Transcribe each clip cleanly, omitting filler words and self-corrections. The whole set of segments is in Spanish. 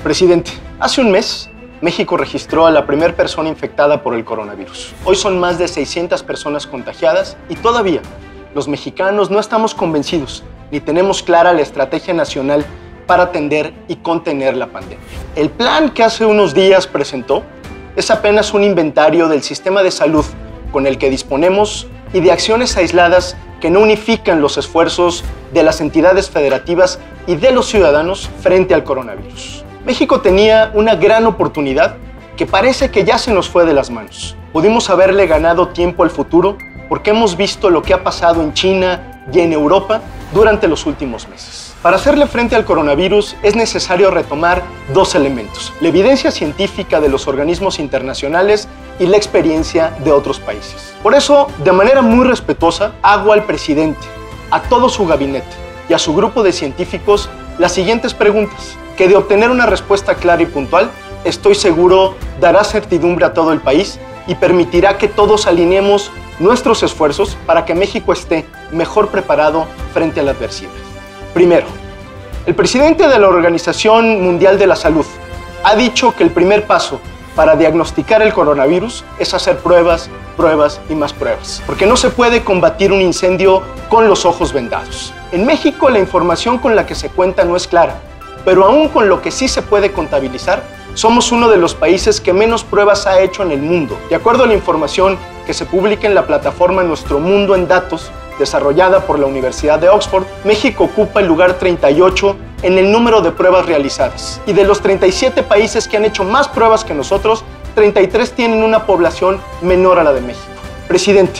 Presidente, hace un mes, México registró a la primera persona infectada por el coronavirus. Hoy son más de 600 personas contagiadas y todavía los mexicanos no estamos convencidos ni tenemos clara la estrategia nacional para atender y contener la pandemia. El plan que hace unos días presentó es apenas un inventario del sistema de salud con el que disponemos y de acciones aisladas que no unifican los esfuerzos de las entidades federativas y de los ciudadanos frente al coronavirus. México tenía una gran oportunidad que parece que ya se nos fue de las manos. Pudimos haberle ganado tiempo al futuro porque hemos visto lo que ha pasado en China y en Europa durante los últimos meses. Para hacerle frente al coronavirus es necesario retomar dos elementos: la evidencia científica de los organismos internacionales y la experiencia de otros países. Por eso, de manera muy respetuosa, hago al presidente, a todo su gabinete y a su grupo de científicos las siguientes preguntas, que de obtener una respuesta clara y puntual, estoy seguro dará certidumbre a todo el país y permitirá que todos alineemos nuestros esfuerzos para que México esté mejor preparado frente a la adversidad. Primero, el presidente de la Organización Mundial de la Salud ha dicho que el primer paso para diagnosticar el coronavirus es hacer pruebas, pruebas y más pruebas, porque no se puede combatir un incendio con los ojos vendados. En México la información con la que se cuenta no es clara, pero aún con lo que sí se puede contabilizar, somos uno de los países que menos pruebas ha hecho en el mundo. De acuerdo a la información que se publica en la plataforma Nuestro Mundo en Datos, desarrollada por la Universidad de Oxford, México ocupa el lugar 38 en el número de pruebas realizadas. Y de los 37 países que han hecho más pruebas que nosotros, 33 tienen una población menor a la de México. Presidente,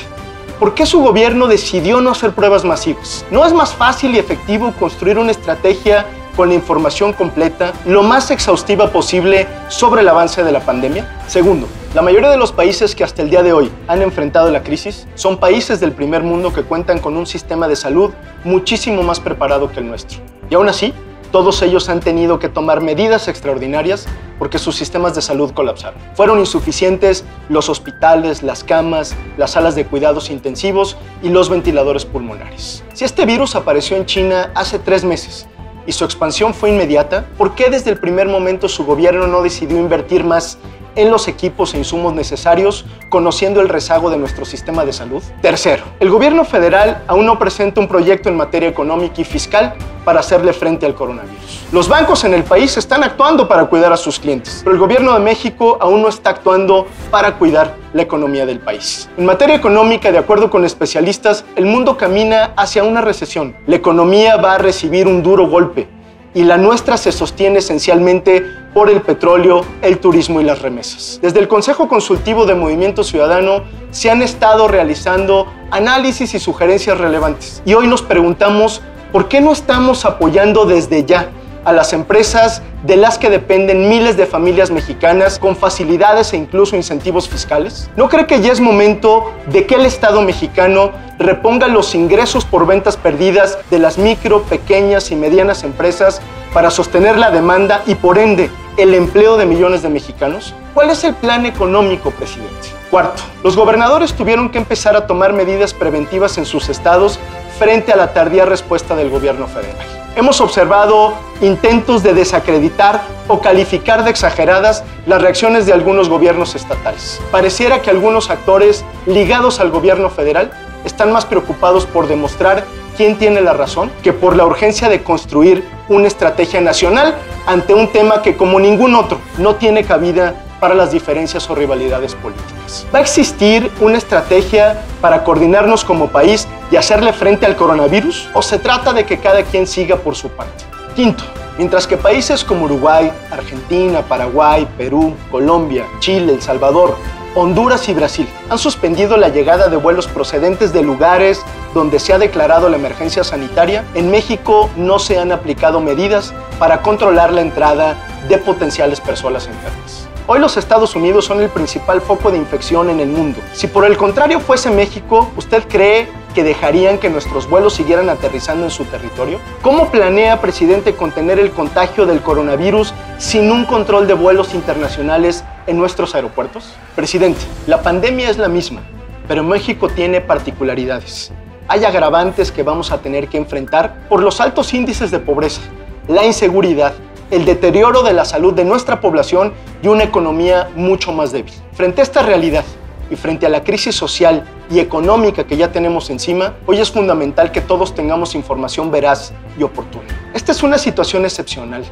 ¿por qué su gobierno decidió no hacer pruebas masivas? ¿No es más fácil y efectivo construir una estrategia con la información completa, lo más exhaustiva posible sobre el avance de la pandemia? Segundo, la mayoría de los países que hasta el día de hoy han enfrentado la crisis son países del primer mundo que cuentan con un sistema de salud muchísimo más preparado que el nuestro. Y aún así, todos ellos han tenido que tomar medidas extraordinarias porque sus sistemas de salud colapsaron. Fueron insuficientes los hospitales, las camas, las salas de cuidados intensivos y los ventiladores pulmonares. Si este virus apareció en China hace 3 meses, y su expansión fue inmediata, ¿por qué desde el primer momento su gobierno no decidió invertir más en los equipos e insumos necesarios, conociendo el rezago de nuestro sistema de salud? Tercero, el gobierno federal aún no presenta un proyecto en materia económica y fiscal para hacerle frente al coronavirus. Los bancos en el país están actuando para cuidar a sus clientes, pero el gobierno de México aún no está actuando para cuidar la economía del país. En materia económica, de acuerdo con especialistas, el mundo camina hacia una recesión. La economía va a recibir un duro golpe y la nuestra se sostiene esencialmente por el petróleo, el turismo y las remesas. Desde el Consejo Consultivo de Movimiento Ciudadano se han estado realizando análisis y sugerencias relevantes. Y hoy nos preguntamos, ¿por qué no estamos apoyando desde ya a las empresas de las que dependen miles de familias mexicanas con facilidades e incluso incentivos fiscales? ¿No cree que ya es momento de que el Estado mexicano reponga los ingresos por ventas perdidas de las micro, pequeñas y medianas empresas para sostener la demanda y por ende el empleo de millones de mexicanos? ¿Cuál es el plan económico, presidente? Cuarto, los gobernadores tuvieron que empezar a tomar medidas preventivas en sus estados frente a la tardía respuesta del gobierno federal. Hemos observado intentos de desacreditar o calificar de exageradas las reacciones de algunos gobiernos estatales. Pareciera que algunos actores ligados al gobierno federal están más preocupados por demostrar quién tiene la razón que por la urgencia de construir una estrategia nacional ante un tema que, como ningún otro, no tiene cabida para las diferencias o rivalidades políticas. ¿Va a existir una estrategia para coordinarnos como país y hacerle frente al coronavirus? ¿O se trata de que cada quien siga por su parte? Quinto, mientras que países como Uruguay, Argentina, Paraguay, Perú, Colombia, Chile, El Salvador, Honduras y Brasil han suspendido la llegada de vuelos procedentes de lugares donde se ha declarado la emergencia sanitaria, en México no se han aplicado medidas para controlar la entrada de potenciales personas enfermas. Hoy los Estados Unidos son el principal foco de infección en el mundo. Si por el contrario fuese México, ¿usted cree que dejarían que nuestros vuelos siguieran aterrizando en su territorio? ¿Cómo planea, presidente, contener el contagio del coronavirus sin un control de vuelos internacionales en nuestros aeropuertos? Presidente, la pandemia es la misma, pero México tiene particularidades. Hay agravantes que vamos a tener que enfrentar por los altos índices de pobreza, la inseguridad, el deterioro de la salud de nuestra población y una economía mucho más débil. Frente a esta realidad y frente a la crisis social y económica que ya tenemos encima, hoy es fundamental que todos tengamos información veraz y oportuna. Esta es una situación excepcional.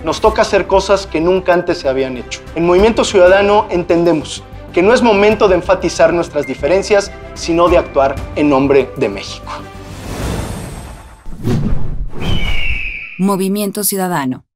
Nos toca hacer cosas que nunca antes se habían hecho. En Movimiento Ciudadano entendemos que no es momento de enfatizar nuestras diferencias, sino de actuar en nombre de México. Movimiento Ciudadano.